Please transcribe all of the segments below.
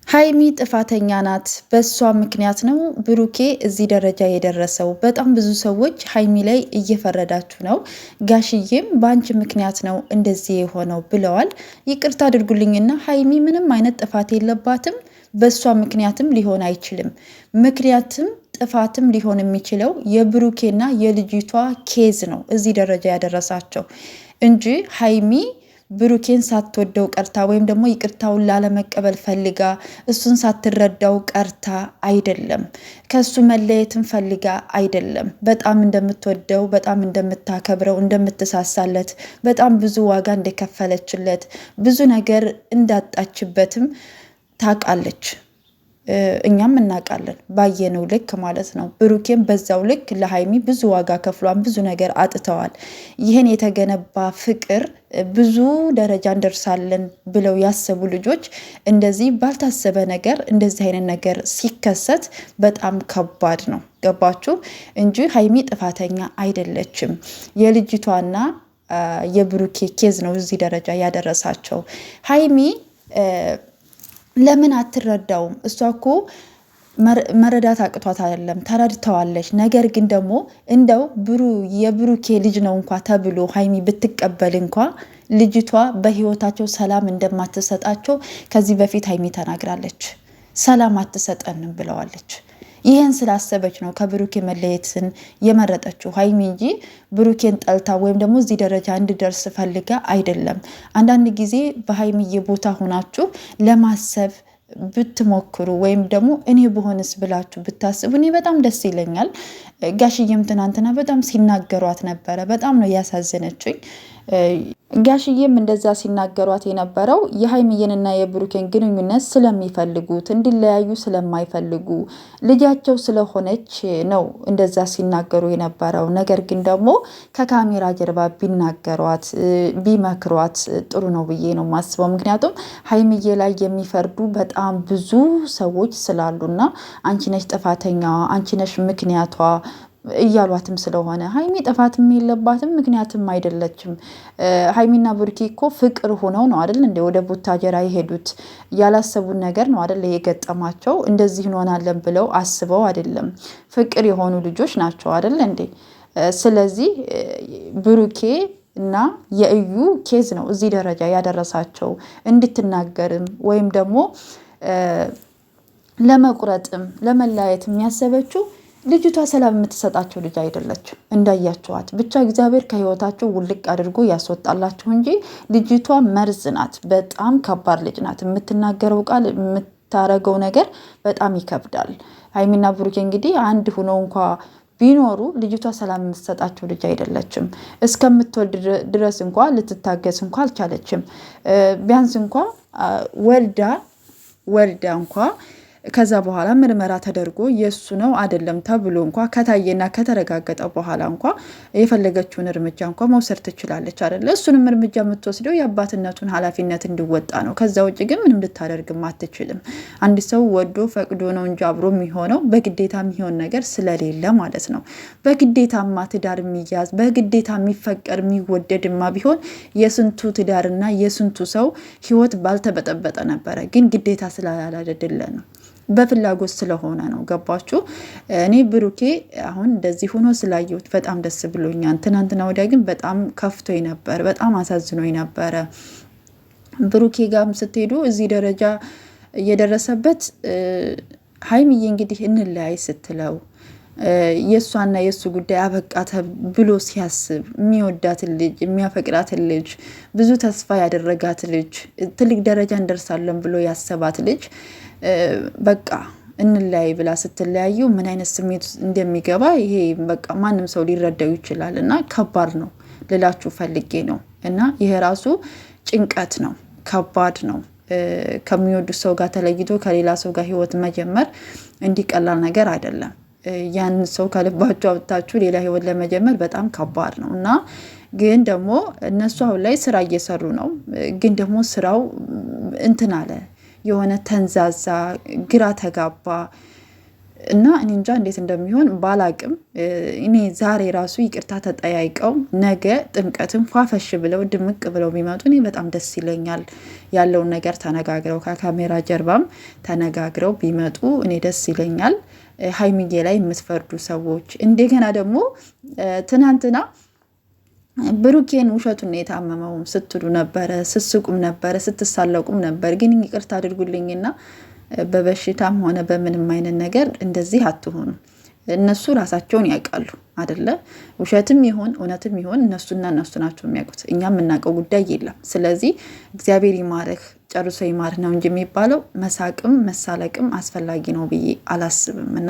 ሀይሚ ጥፋተኛ ናት። በሷ ምክንያት ነው ብሩኬ እዚህ ደረጃ የደረሰው። በጣም ብዙ ሰዎች ሀይሚ ላይ እየፈረዳችሁ ነው። ጋሽዬም በአንቺ ምክንያት ነው እንደዚህ የሆነው ብለዋል። ይቅርታ አድርጉልኝና ሀይሚ ምንም አይነት ጥፋት የለባትም። በሷ ምክንያትም ሊሆን አይችልም። ምክንያትም ጥፋትም ሊሆን የሚችለው የብሩኬና የልጅቷ ኬዝ ነው እዚህ ደረጃ ያደረሳቸው እንጂ ሀይሚ ብሩኬን ሳትወደው ቀርታ ወይም ደግሞ ይቅርታውን ላለመቀበል ፈልጋ እሱን ሳትረዳው ቀርታ አይደለም። ከሱ መለየትን ፈልጋ አይደለም። በጣም እንደምትወደው፣ በጣም እንደምታከብረው፣ እንደምትሳሳለት፣ በጣም ብዙ ዋጋ እንደከፈለችለት፣ ብዙ ነገር እንዳጣችበትም ታውቃለች። እኛም እናውቃለን ባየነው ልክ ማለት ነው። ብሩኬም በዛው ልክ ለሀይሚ ብዙ ዋጋ ከፍሏን፣ ብዙ ነገር አጥተዋል። ይህን የተገነባ ፍቅር ብዙ ደረጃ እንደርሳለን ብለው ያሰቡ ልጆች እንደዚህ ባልታሰበ ነገር እንደዚህ አይነት ነገር ሲከሰት በጣም ከባድ ነው። ገባችሁ እንጂ ሀይሚ ጥፋተኛ አይደለችም። የልጅቷና የብሩኬ ኬዝ ነው እዚህ ደረጃ ያደረሳቸው። ሀይሚ ለምን አትረዳውም? እሷ እኮ መረዳት አቅቷት አይደለም፣ ተረድተዋለች። ነገር ግን ደግሞ እንደው የብሩኬ ልጅ ነው እንኳ ተብሎ ሀይሚ ብትቀበል እንኳ ልጅቷ በህይወታቸው ሰላም እንደማትሰጣቸው ከዚህ በፊት ሀይሚ ተናግራለች። ሰላም አትሰጠንም ብለዋለች። ይህን ስላሰበች ነው ከብሩኬ መለየትን የመረጠችው ሀይሚ እንጂ ብሩኬን ጠልታ ወይም ደግሞ እዚህ ደረጃ እንድደርስ ፈልጋ አይደለም። አንዳንድ ጊዜ በሀይሚዬ ቦታ ሆናችሁ ለማሰብ ብትሞክሩ ወይም ደግሞ እኔ በሆንስ ብላችሁ ብታስቡ እኔ በጣም ደስ ይለኛል። ጋሽዬም ትናንትና በጣም ሲናገሯት ነበረ። በጣም ነው ያሳዘነችኝ። ጋሽዬም እንደዛ ሲናገሯት የነበረው የሀይሚዬንና የብሩኬን ግንኙነት ስለሚፈልጉት እንዲለያዩ ስለማይፈልጉ ልጃቸው ስለሆነች ነው እንደዛ ሲናገሩ የነበረው። ነገር ግን ደግሞ ከካሜራ ጀርባ ቢናገሯት ቢመክሯት ጥሩ ነው ብዬ ነው የማስበው። ምክንያቱም ሀይሚዬ ላይ የሚፈርዱ በጣም ብዙ ሰዎች ስላሉና አንቺ ነሽ ጥፋተኛዋ፣ አንቺ ነሽ ምክንያቷ እያሏትም ስለሆነ ሀይሚ ጥፋትም የለባትም ምክንያትም አይደለችም። ሀይሚና ብሩኬ እኮ ፍቅር ሆነው ነው አይደል እንደ ወደ ቡታጀራ የሄዱት። ያላሰቡን ነገር ነው አይደል የገጠማቸው። እንደዚህ እንሆናለን ብለው አስበው አይደለም። ፍቅር የሆኑ ልጆች ናቸው አይደል እንዴ። ስለዚህ ብሩኬ እና የእዩ ኬዝ ነው እዚህ ደረጃ ያደረሳቸው። እንድትናገርም ወይም ደግሞ ለመቁረጥም ለመለያየት የሚያሰበችው ልጅቷ ሰላም የምትሰጣቸው ልጅ አይደለችም። እንዳያቸዋት ብቻ እግዚአብሔር ከህይወታቸው ውልቅ አድርጎ ያስወጣላቸው እንጂ ልጅቷ መርዝ ናት። በጣም ከባድ ልጅ ናት። የምትናገረው ቃል የምታረገው ነገር በጣም ይከብዳል። ሀይሚና ብሩኬ እንግዲህ አንድ ሆኖ እንኳ ቢኖሩ ልጅቷ ሰላም የምትሰጣቸው ልጅ አይደለችም። እስከምትወልድ ድረስ እንኳ ልትታገስ እንኳ አልቻለችም። ቢያንስ እንኳ ወልዳ እንኳ ከዛ በኋላ ምርመራ ተደርጎ የእሱ ነው አይደለም ተብሎ እንኳ ከታየና ከተረጋገጠ በኋላ እንኳ የፈለገችውን እርምጃ እንኳ መውሰድ ትችላለች አይደለ? እሱንም እርምጃ የምትወስደው የአባትነቱን ኃላፊነት እንዲወጣ ነው። ከዛ ውጭ ግን ምንም ልታደርግም አትችልም። አንድ ሰው ወዶ ፈቅዶ ነው እንጂ አብሮ የሚሆነው በግዴታ የሚሆን ነገር ስለሌለ ማለት ነው። በግዴታማ ትዳር የሚያዝ በግዴታ የሚፈቀር የሚወደድማ ቢሆን የስንቱ ትዳርና የስንቱ ሰው ህይወት ባልተበጠበጠ ነበረ። ግን ግዴታ ስላላደለ ነው፣ በፍላጎት ስለሆነ ነው። ገባችሁ? እኔ ብሩኬ አሁን እንደዚህ ሆኖ ስላየሁት በጣም ደስ ብሎኛል። ትናንትና ወዲያ ግን በጣም ከፍቶኝ ነበር፣ በጣም አሳዝኖኝ ነበረ። ብሩኬ ጋርም ስትሄዱ እዚህ ደረጃ እየደረሰበት ሀይሚዬ እንግዲህ እንለያይ ስትለው የእሷና የእሱ ጉዳይ አበቃ ብሎ ሲያስብ የሚወዳትን ልጅ የሚያፈቅራትን ልጅ ብዙ ተስፋ ያደረጋት ልጅ ትልቅ ደረጃ እንደርሳለን ብሎ ያሰባት ልጅ በቃ እንለያይ ብላ ስትለያዩ ምን አይነት ስሜት እንደሚገባ ይሄ በቃ ማንም ሰው ሊረዳው ይችላል። እና ከባድ ነው ልላችሁ ፈልጌ ነው። እና ይሄ ራሱ ጭንቀት ነው፣ ከባድ ነው። ከሚወዱት ሰው ጋር ተለይቶ ከሌላ ሰው ጋር ህይወት መጀመር እንዲቀላል ነገር አይደለም። ያን ሰው ከልባችሁ አውጥታችሁ ሌላ ህይወት ለመጀመር በጣም ከባድ ነው። እና ግን ደግሞ እነሱ አሁን ላይ ስራ እየሰሩ ነው። ግን ደግሞ ስራው እንትን አለ የሆነ ተንዛዛ፣ ግራ ተጋባ። እና እኔ እንጃ እንዴት እንደሚሆን ባላቅም፣ እኔ ዛሬ ራሱ ይቅርታ ተጠያይቀው ነገ ጥምቀትን ፏፈሽ ብለው ድምቅ ብለው ቢመጡ እኔ በጣም ደስ ይለኛል። ያለውን ነገር ተነጋግረው ከካሜራ ጀርባም ተነጋግረው ቢመጡ እኔ ደስ ይለኛል። ሀይሚዬ ላይ የምትፈርዱ ሰዎች እንደገና ደግሞ ትናንትና ብሩኬን ውሸቱን የታመመውም ስትሉ ነበረ፣ ስትስቁም ነበረ፣ ስትሳለቁም ነበር። ግን ይቅርታ አድርጉልኝና በበሽታም ሆነ በምንም አይነት ነገር እንደዚህ አትሆኑ። እነሱ ራሳቸውን ያውቃሉ አደለ? ውሸትም ይሆን እውነትም ይሆን እነሱ ናቸው የሚያውቁት። እኛ የምናውቀው ጉዳይ የለም። ስለዚህ እግዚአብሔር ይማርህ ጨርሶ ይማርህ ነው እንጂ የሚባለው መሳቅም መሳለቅም አስፈላጊ ነው ብዬ አላስብም። እና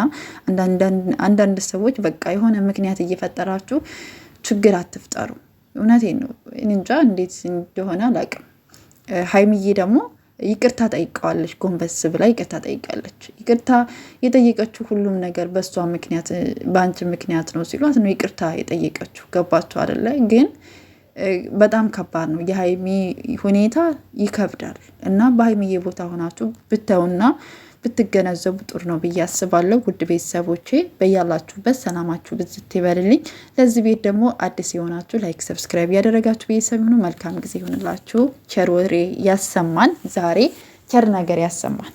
አንዳንድ ሰዎች በቃ የሆነ ምክንያት እየፈጠራችሁ ችግር አትፍጠሩ። እውነቴን ነው። እንጃ እንዴት እንደሆነ አላውቅም። ሀይሚዬ ደግሞ ይቅርታ ጠይቀዋለች። ጎንበስ ብላ ይቅርታ ጠይቃለች። ይቅርታ የጠየቀችው ሁሉም ነገር በእሷ ምክንያት በአንቺ ምክንያት ነው ሲሏት ነው ይቅርታ የጠየቀችው። ገባችሁ አይደለ? ግን በጣም ከባድ ነው። የሀይሚ ሁኔታ ይከብዳል እና በሀይሚዬ ቦታ ሆናችሁ ብታዩና ብትገነዘቡ ጥሩ ነው ብዬ አስባለሁ። ውድ ቤተሰቦቼ በያላችሁበት ሰላማችሁ ብዝት ይበልልኝ። ለዚህ ቤት ደግሞ አዲስ የሆናችሁ ላይክ፣ ሰብስክራይብ ያደረጋችሁ ቤተሰብ ሁኑ። መልካም ጊዜ ይሆንላችሁ። ቸር ወሬ ያሰማን። ዛሬ ቸር ነገር ያሰማን።